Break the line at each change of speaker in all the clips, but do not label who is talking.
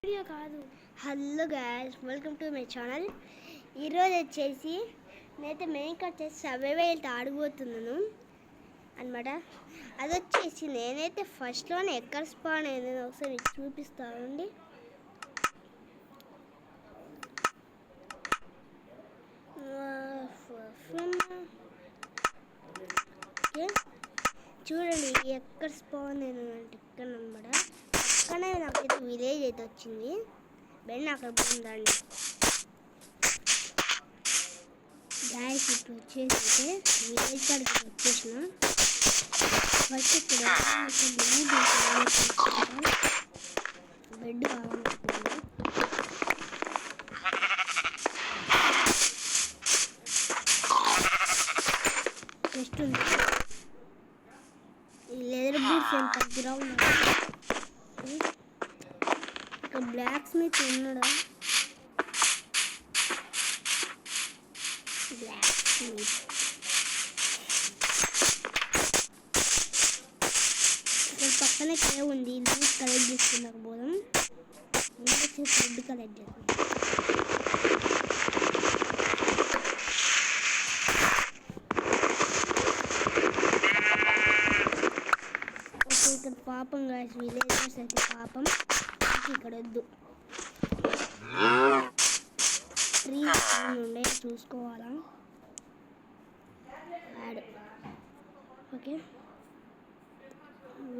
Video కాదు. Hello guys, welcome to my channel. ఈరోజు వచ్చేసి నేనైతే మెయిన్ వచ్చేసి సర్వైవల్ ఆడిపోతున్నాను అనమాట. అది వచ్చేసి నేనైతే ఫస్ట్లోనే ఎక్కడ స్పాన్ అయింది ఒకసారి చూపిస్తానండి. చూడండి ఎక్కడ స్పాన్ అయిందంటే ఇక్కడ అనమాట. పక్కనే నాకైతే విలేజ్ అయితే వచ్చింది. బెండ్ అక్కడ పోయిందండి. గ్యాస్ ఇప్పుడు వచ్చేసి విలేజ్ కాడికి వచ్చేసిన ఫస్ట్ ఇక్కడ బెడ్ కావాలనుకుంటున్నాను. జస్ట్ ఉంది ఈ లెదర్ బూట్స్ ఏం తగ్గిరా ఉన్నాయి. ఇక్కడ బ్లాక్ స్మిత్ ఉన్నాడా? బ్లాక్ స్మిత్ ఇక్కడ పక్కనే కేవ్ ఉంది. లూట్ కలెక్ట్ చేసుకున్నాక పోదాం. వచ్చేసి ఫుడ్ కలెక్ట్ చేస్తాం. ఇక్కడ పాపం గాయస్, విలేజర్స్ అయితే పాపం. ఇక్కడ వద్దు, ట్రీస్ ఉండే చూసుకోవాలా. Add okay,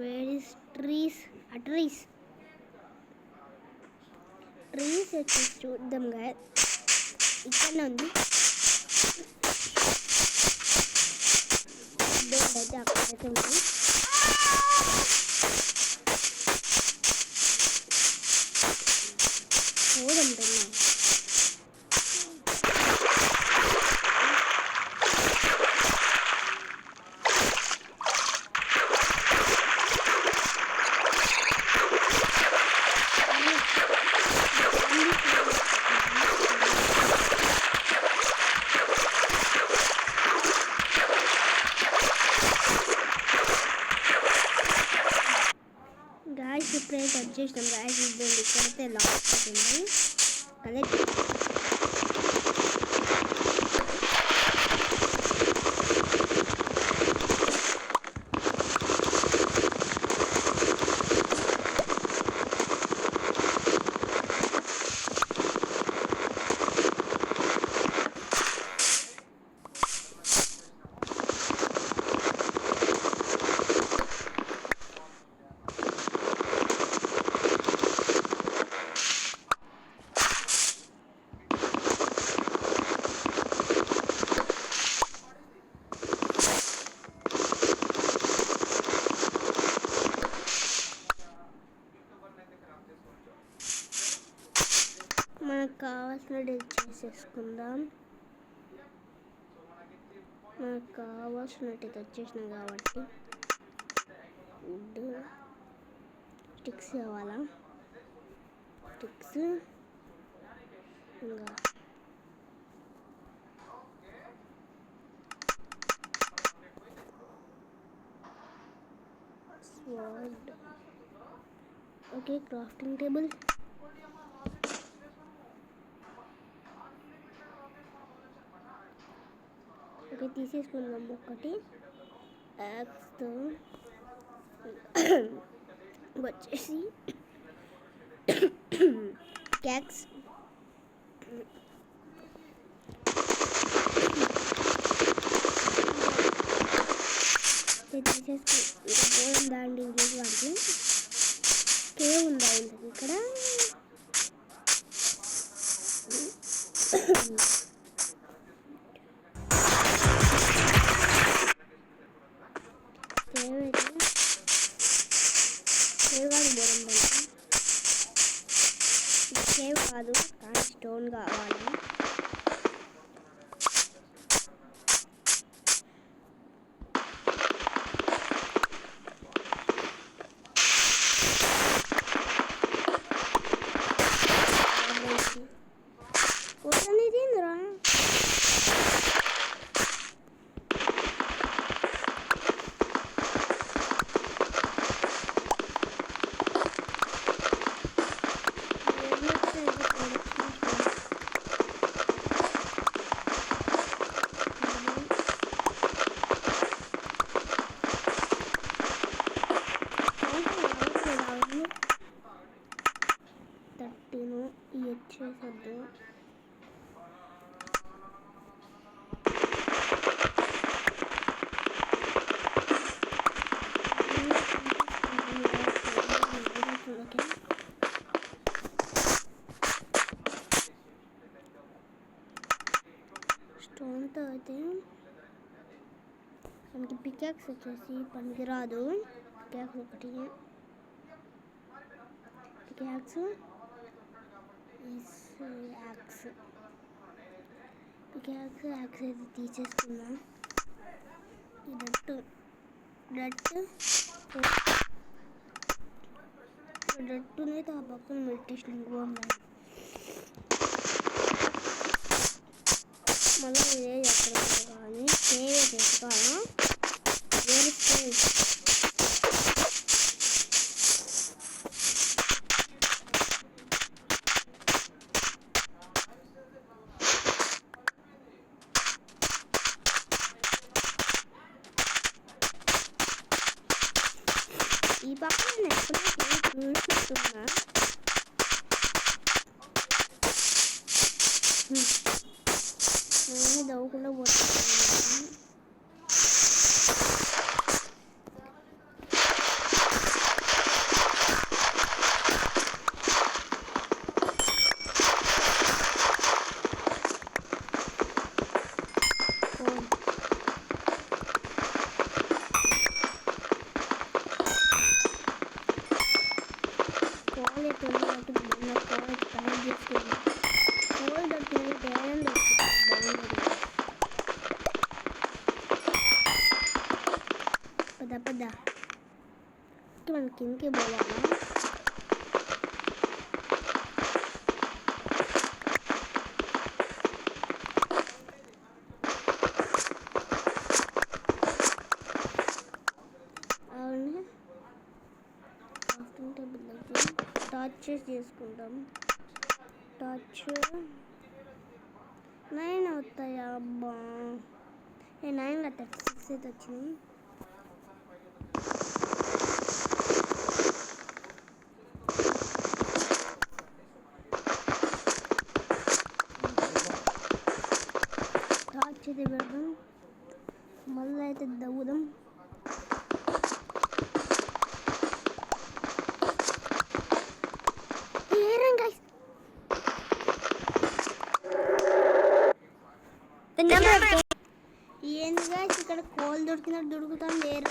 where is trees? ఆ ట్రీస్ వచ్చి చూద్దాం గాయస్. ఇక్కడనే ఉంది. అయితే అక్కడైతే ఉంది. పోదంటున్నాను. గాయస్ ఇప్పుడైతే వచ్చేసినాం గాయస్. ఇద్దండి ఇక్కడైతే లాస్ట్ అవుతుంది. కలెక్ట్ మనకు కావాల్సినట్టు చేసేసుకుందాం. మనకు కావాల్సినట్టు వచ్చేసినాం కాబట్టి వుడ్ స్టిక్స్ కావాలా. స్టిక్స్ ఇంకా sword. Okay, crafting table. Okay, తీసేసుకుందాం ఒకటి. యాక్స్తో వచ్చేసి క్యాక్స్ తీసేసుకు. ఇంకా పోయిందా అండి విలేజ్ వాడికి? కేవ్ ఉందా ఇంతకు ఇక్కడ? కేవ్ కాదు కానీ స్టోన్ కావాలి. ఏంద్రా తట్టిను ఇచ్చేసద్దు. స్టోన్తో అయితే మనకి పికాక్స్ వచ్చేసి పనికిరాదు. పికాక్స్ ఒకటి పికాక్స్ పికాక్స్ యాక్స్ అయితే తీసేసుకున్నా. ఈ డట్టునైతే ఆ పక్కన మెడిటేషన్ ఇంకో మళ్ళీ ఇదే ఎక్కడ కానీ సేవ్ చేసుకోవాలా. వేరే స్టేజ్ ఈ పక్కన నేను ఎప్పుడైతే చూస్తున్నా నేను దవ్వకుండా పోతున్నాను. పద మనం కిందకి పోవాలా. అవును క్రాఫ్టింగ్ టేబుల్ దగ్గర టార్చెస్ చేసుకుంటాం. టార్చ్ 9 అవుతాయా? అబ్బా 9 కదా 6 అయితే వచ్చినాయి. టార్చ్ అయితే పెడదాం. మళ్ళీ అయితే దవ్వుదాం. ఏంది గాయ్స్ ఇక్కడ కోల్ దొరికినట్టు దొరుకుతాం. వేరే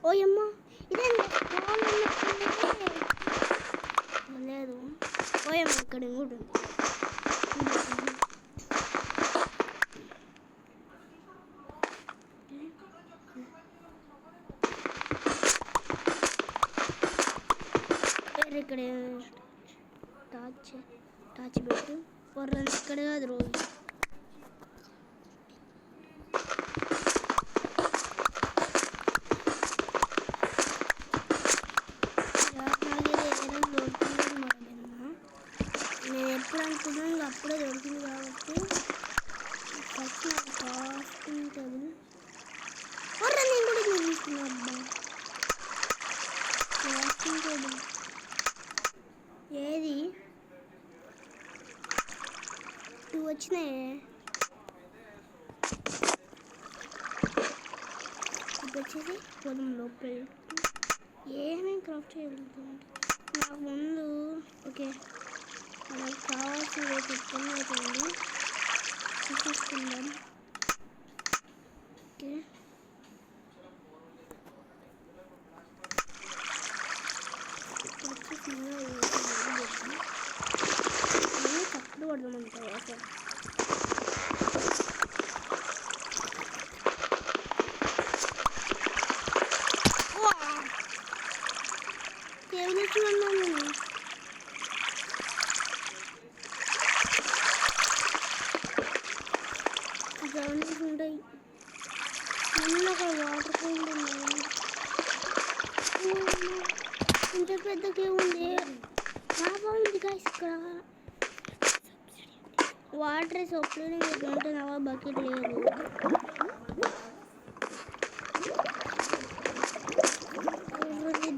ఓయమ్మ ఇదేంటి లేదు. ఓయమ్మ ఇక్కడ ఇంకోటి ఉంది. ఇక్కడ టార్చ్ పెట్టు. పొర్రని ఇక్కడ కాదు రోజు నేను ఎప్పుడు అనుకున్నాను అప్పుడే దొరికింది కాబట్టి ఫస్ట్ నాకు క్రాఫ్టింగ్ టేబుల్ నేను కూడా చూపిస్తున్నా. అబ్బా క్రాఫ్టింగ్ టేబుల్ ఏది 2 వచ్చినాయి. ఇప్పుడు వచ్చేసి పొలం లోపల ఏమేమి క్రాఫ్ట్ చేయగలుగుతామంటే నాకు ముందు ఓకే మనకు కావాల్సిన పెట్టుకుని అవుతుంది చూసుకుందాం. ఓకే తప్పుడు పడదామంటారు. ఓకే నేను సరౌండింగ్స్ ఉంటాయి. చిన్నగా వాటర్ పోయింది. ఇంత పెద్దగా ఉంది. బాగుంది గాయ్స్. ఇక్కడ వాటర్ సప్లై ఉంటున్నావా? బకెట్ లేదు.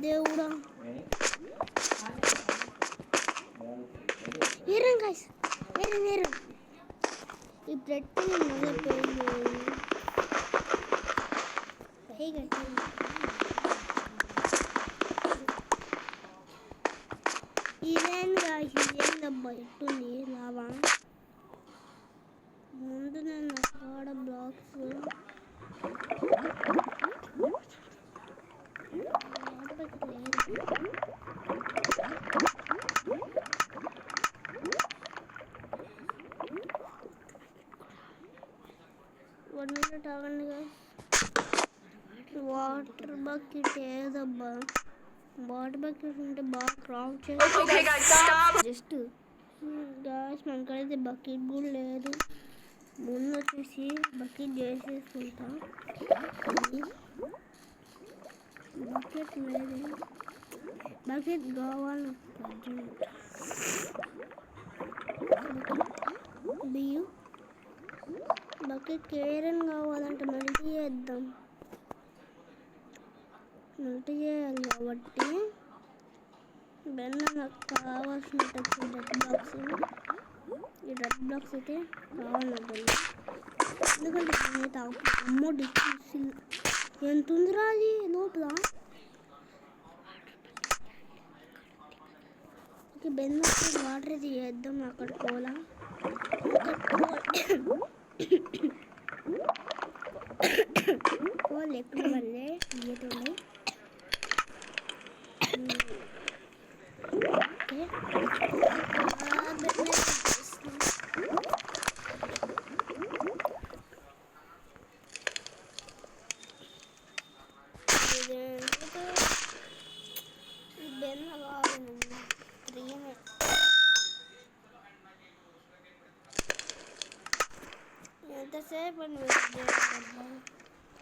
దేవుడా ఏరం గాయ్స్, ఏరం ఈ బ్రెడ్ ఇదేం గాయ్స్, ఇదేందబ్బా ఎట్టుంది లావా? ముందు నేను అక్కడ బ్లాక్స్ వన్ మినిట్ ఆగండి గాయ్స్. వాటర్ బకెట్ ఏదబ్బా? వాటర్ బకెట్ ఉంటే బాగా క్రాఫ్ట్ చేస్తాం. జస్ట్ గాయ్స్ మనకైతే బకెట్ కూడా లేదు. ముందు వచ్చేసి బకెట్ చేసేసుకుంటా. బకెట్ లేదు, బకెట్ కావాలి. బియ్యం బకెట్ కేరన్ కావాలంటే మెల్ట్ చేద్దాం. మెల్ట్ చేయాలి కాబట్టి బెల్ల నాకు కావాల్సిన రెడ్ బాక్స్. ఈ రెడ్ బాక్స్ అయితే కావాలి. ఎందుకంటే నేనైతే అమ్మో డిస్కౌంట్ ఎంత ఉందిరా అది లోపల. ఓకే బెల్ల వాటర్ అయితే చేద్దాం. అక్కడ కోలా కోల్ ఎక్కడ వల్లే ఇయ్యతుంది. ఎంతసేపు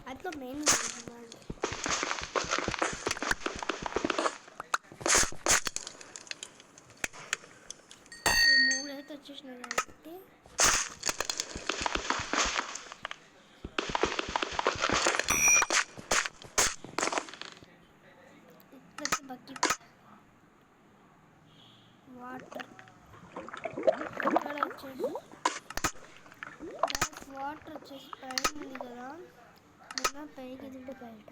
అట్లా మెయిన్ మూడైతే వచ్చేసినాయి కాబట్టి ఇక్కడ బకెట్ వాటర్ ఇక్కడ వచ్చేసి వాటర్ వచ్చేసి పైన ఉంది కదా. బెల్ల పైకి దింటే బయట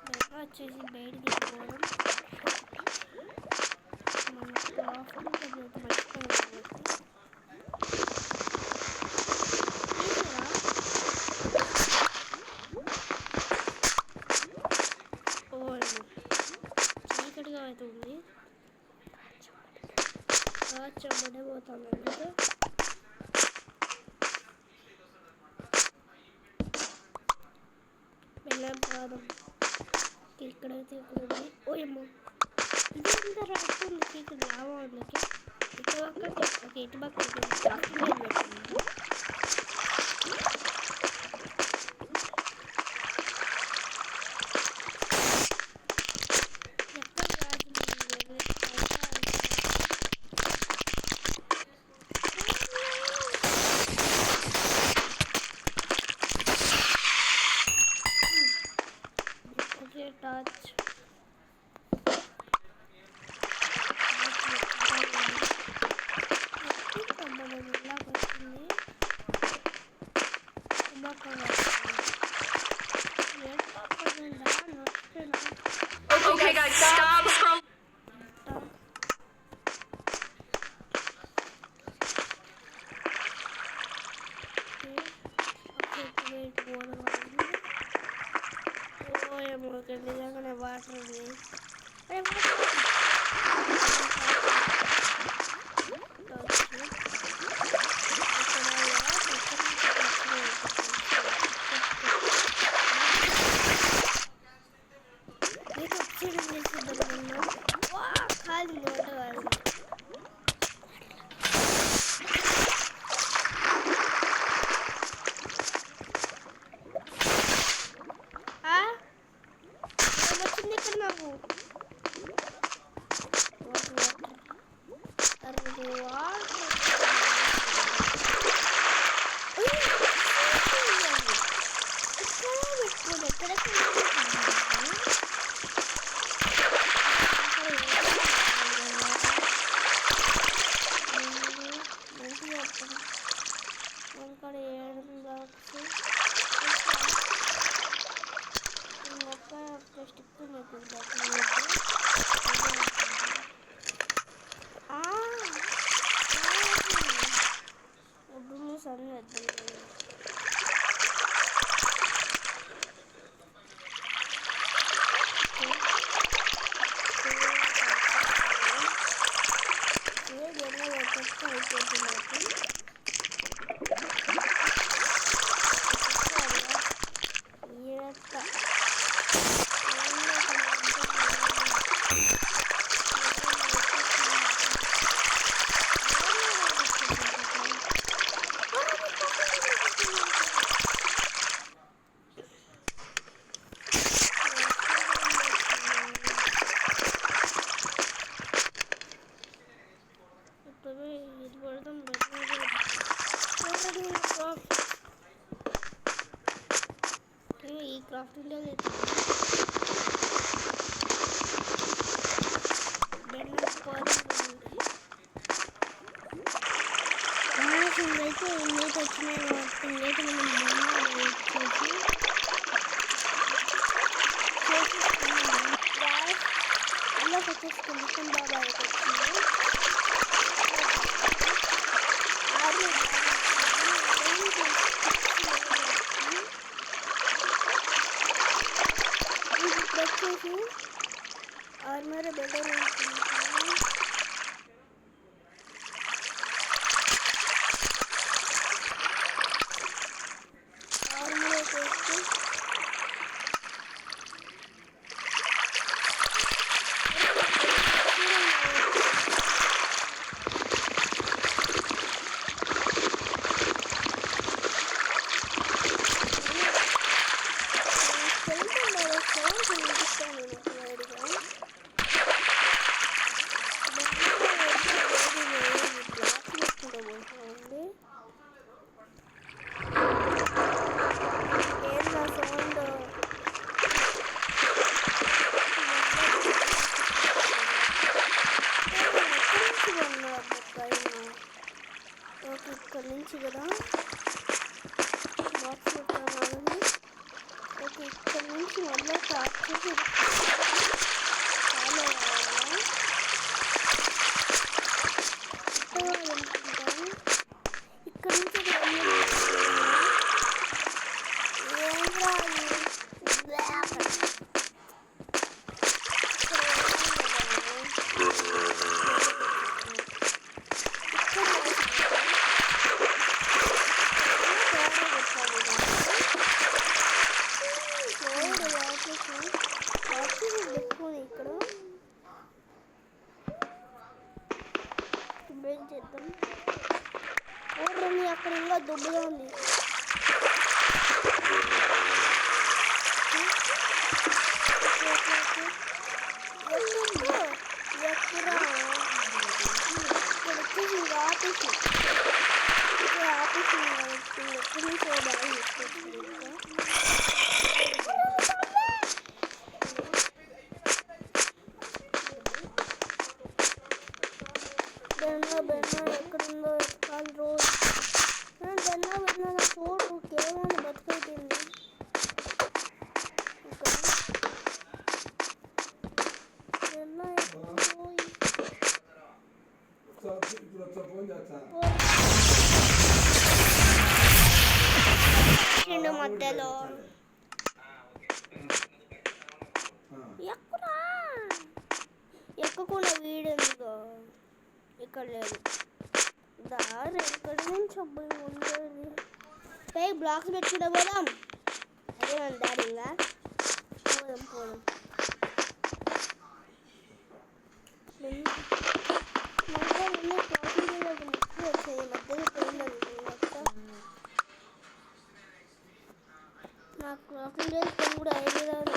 బెల్ల వచ్చేసి బయటికి వెళ్ళిపోవడం. మన క్రాఫ్ట్ మర్చిపోయింది. చీకటిగా అయితే ఉంది. చెమ్మడే పోతాను అంటే బెల్లం కాదు. ఇక్కడైతే ఇక్కడ ఉంది. ఓయమ్మో ఇది ఎంత రాస్తుంది. ఇక్కడ లావా వాళ్ళకి ఇటు పక్క ఇటు పక్క పెట్టింది. Touch
Okay guys, stop.
నిజంగానే వాటర్ ఉంది. వాటర్ నాకు ఈ క్రాఫ్ట్ ఉంటుంది అయితే ఇన్నైతే వచ్చినాయి కాబట్టి ఇన్నైతే మనం అలా వచ్చేసుకుంటాం బాబా వచ్చింది వచ్చేసి ఆర్మర్ బెటర్ ఆర్మర్ వచ్చేసి ఇక్కడ నుంచి కదా బాక్స్ పెట్టాలి. ఓకే ఇక్కడ నుంచి మళ్ళీ స్టార్ట్ చేసి ఫాలో అవ్వాలి. ఇక్కడ నుంచి ఇక్కడ బ్రేక్ చేద్దాం. ఓర్రని అక్కడ ఇంకా దుబ్బుగా ఉంది. ఆఫీసు ఎక్కడుందో ఎక్కాలి రోజు బెన్నా చూడు కేవలం బతికైపోయింది. మధ్యలో ఎక్కకుండా వీడెందుకో ఇక్కడ లేదు. దారి ఎక్కడి నుంచి అబ్బాయి ఉండేది. పై బ్లాక్స్ పెట్టుకుంటే పోదాం. అదే దారి ఇంకా పోదాం. నాకు క్రాఫింగ్ డేస్ కూడా ఐడియా రాదు.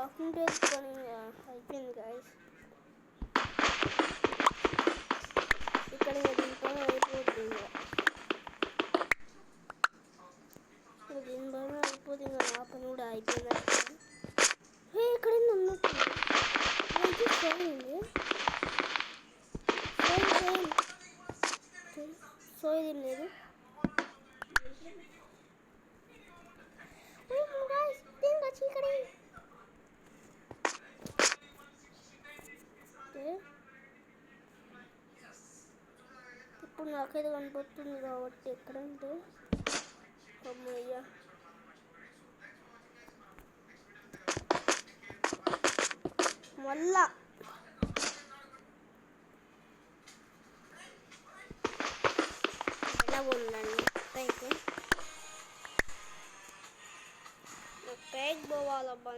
వాకింగ్ చేసుకొని అయిపోయింది గాయస్. ఇక్కడ దీనిపైన అయిపోతుంది. దీనిపైన అయిపోతుంది. నా పని కూడా అయిపోయింది. ఇక్కడ ఉన్నట్టు సోయదేం లేదు. ఇప్పుడు నాకైతే కనిపిస్తుంది కాబట్టి ఎక్కడంటే అమ్మయ్య మళ్ళా ఎలా ఉందండి అయితే పైకి పోవాలబ్బా.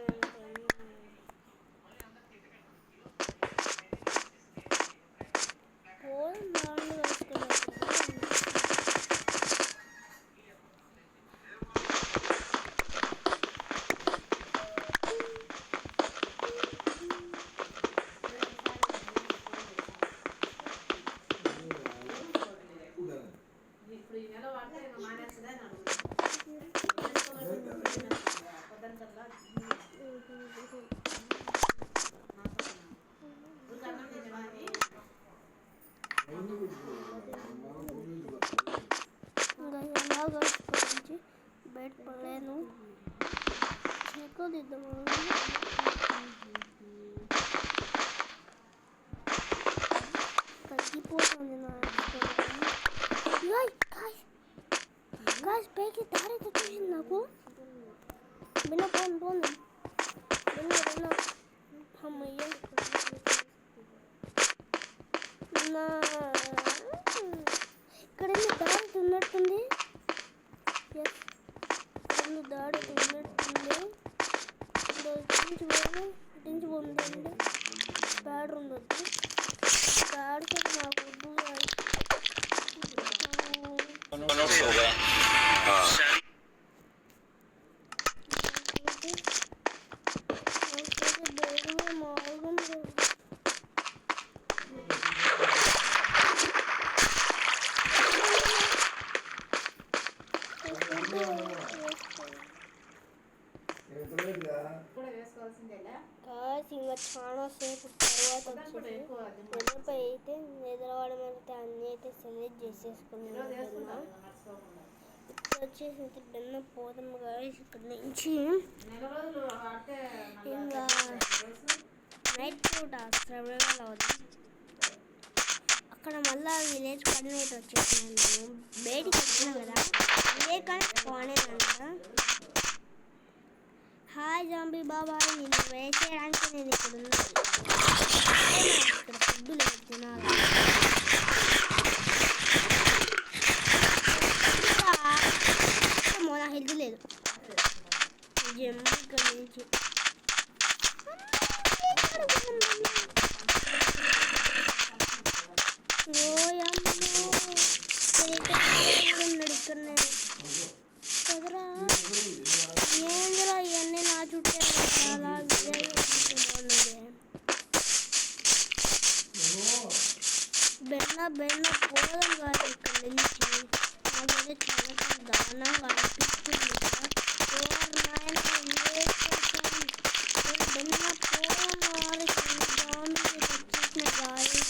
బయటపడలేను. చెక్కదిద్దాము. తగ్గిపోతుంది నా గాయస్. పైకి దారి తెచ్చేసింది నాకు. బిన్న పోను బిన్న అమ్మయ్య. ఇక్కడ దారి ఉన్నట్టుంది. దాడి ఉన్నట్టుంది. ఇటించి పొందండి. ప్యాడ్ ఉండొద్దు. ప్యాడ్ నాకు వద్దు. ఇంకా చాలా సేపు తర్వాత వచ్చేసి వెనపై అయితే నిద్రవాడడం అయితే అన్నీ అయితే సెలెక్ట్ చేసేసుకున్నాను. ఇప్పుడు వచ్చేసి అయితే బెన్న పోదాం గాయస్. ఇక్కడ నుంచి ఇంకా నైట్ పూట సర్వైవల్ అవుతాం. అక్కడ మళ్ళీ విలేజ్ కోఆర్డినేట్ వచ్చేసినాను. నేను బయటికి వచ్చినా కదా ఇదే కానీ కోనేనంట. హాయ్ జాంబీ బాబాయ్, నేను వేసేయడానికి నేను ఇక్కడ ఉన్నాను. ఇక్కడ ఫుడ్ లేదు తినాలి. నా హెల్త్ లేదు. జంబీ ఇక్కడ నుంచి ఉన్నాడు ఇక్కడనే కదరా. ఏంద్రా ఇవన్నీ నా చుట్టే చాలా బాగున్నది. బెన్న పోదాం కాదు ఇక్కడ నుంచి. నాకైతే చాలా దారుణంగా అనిపిస్తుంది. బెన్న పోదాం కాదు. వచ్చేసిన గాలి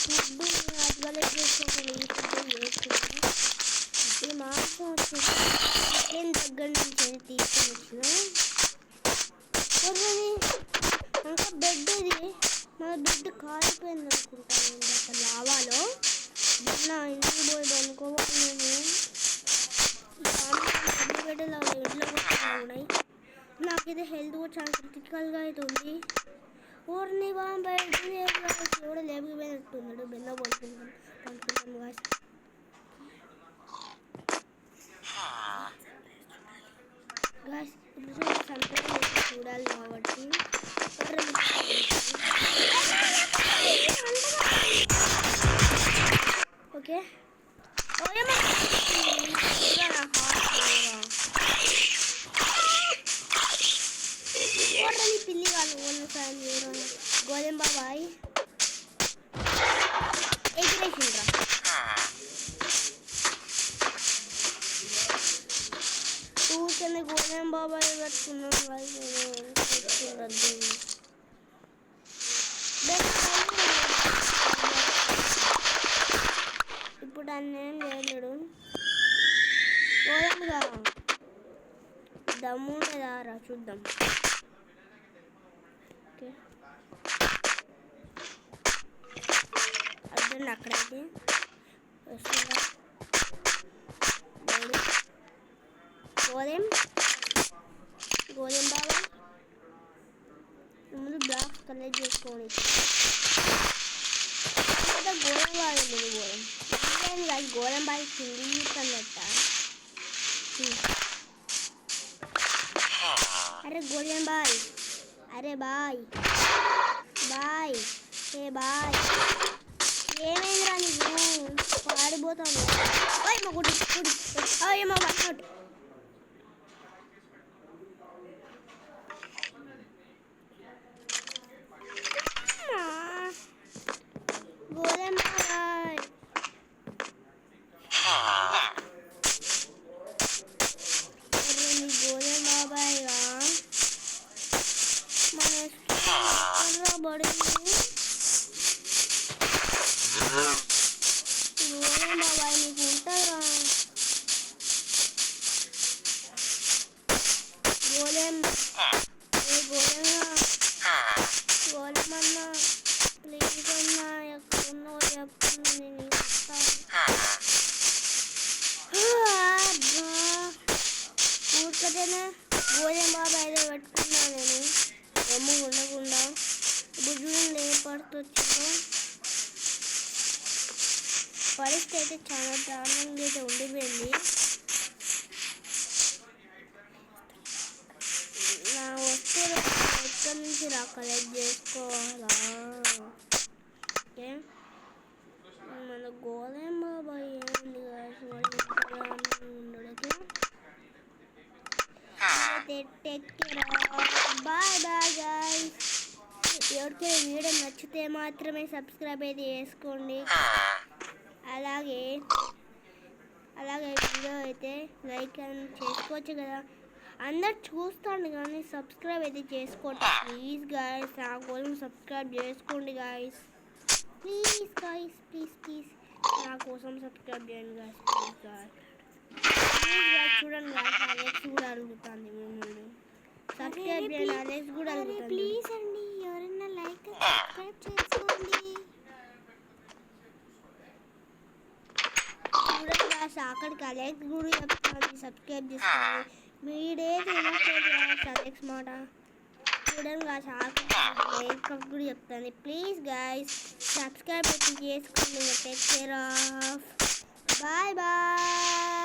ఫుడ్ అడ్వలైజ్ చేసుకోవాలి. ఈ ఫుడ్ వేసుకుంటాం. ఈ మాసం వచ్చేసి చికెన్ దగ్గర నుంచి తీసుకొని వచ్చిన ఇంకా బెడ్. ఇది మన బెడ్ కాలిపోయింది అనుకుంటాను. అక్కడ లావాలో నా ఇంటికి పోయి అనుకోవాలి. నేను బెడ్లో ఉన్నాయి. నాకు ఇది హెల్త్ కూడా చాలా క్రిటికల్గా అవుతుంది. ఊరిని బయట కూడా లేకపోయినట్టున్నాడు. బెల్ల పడుతున్నాను గాయస్. గాయస్ ఇప్పుడు సంతకం చూడాలి కాబట్టి ఓకే. సాయం చేయరు గోధుమ బాబాయ్ ఎగిరేసిండ్రా. ఊరికనే గోధుమ బాబాయ్ పెట్టుకున్నాం వాళ్ళు ఇప్పుడు అన్నేం చేయలేడు. గోధుమగా దమ్ము రా చూద్దాం. ఓకే అర్థం అక్కడైతే వస్తుందా గోధుమ బాబా ముందు బ్లాక్స్ కలెక్ట్ చేసుకోవాలి. గోధుమ బాగా గోధుమ బాగా తిండి కన్నట్ట. అరే గోధుమ బాయ్, అరే బాయ్ బాయ్, ఏ బాయ్ ఏమైందిరా నీకు పాడిపోతాను. మా గుడి గుడి ఏమో పట్టినట్టు. గోధుమ బాయ్ గోధుమ బాబాయ్గా మన పడింది. గోధుమ బాబాయ్ నీకు ఉంటారా? గోధుమన్నా ప్లీజ్ అన్నా ఎక్కడున్నో చెప్తున్నా నేను ఊరికటేనా గోధుమ బాబాయ్ పెట్టుకున్నా నేను ఎమ్ము ఉండకుండా. ఇప్పుడు చూడండి ఏ పడుతొచ్చిందో. పరిస్థితి అయితే చాలా దారుణంగా అయితే ఉండిపోయింది. నా వస్తువులు ఎక్కడి నుంచి కలెక్ట్ చేసుకోవాలా? ఓకే మన గోధుమ బాబాయ్ ఏముంది ఉండడానికి. Bye bye guys. ఎవరికైనా వీడియో నచ్చితే మాత్రమే సబ్స్క్రైబ్ అయితే చేసుకోండి. అలాగే వీడియో అయితే లైక్ అని చేసుకోవచ్చు కదా. అందరు చూస్తాను కానీ సబ్స్క్రైబ్ అయితే చేసుకోండి ప్లీజ్ గాయస్. నా కోసం సబ్స్క్రైబ్ చేసుకోండి guys please guys, please please నా కోసం సబ్స్క్రైబ్ చేయండి గాయస్ ప్లీజ్ గాయస్. చూడండి గాయస్ అలెక్స్ కూడా అడుగుతుంది మిమ్మల్ని సబ్స్క్రైబ్ చేయండి. అలెక్స్ కూడా అడుగుతుంది ప్లీజ్ అండి. ఎవరైనా లైక్ సబ్స్క్రైబ్ చేసుకోండి. చూడండి గాయస్ అక్కడికి అలెక్స్ కూడా చెప్తాను సబ్స్క్రైబ్ చేసుకోండి. మీరేది అలెక్స్ మాట చూడండి గాయస్ అక్కడికి కూడా చెప్తాను ప్లీజ్ గాయస్ సబ్స్క్రైబ్ అయితే చేసుకోండి. Take care of bye bye.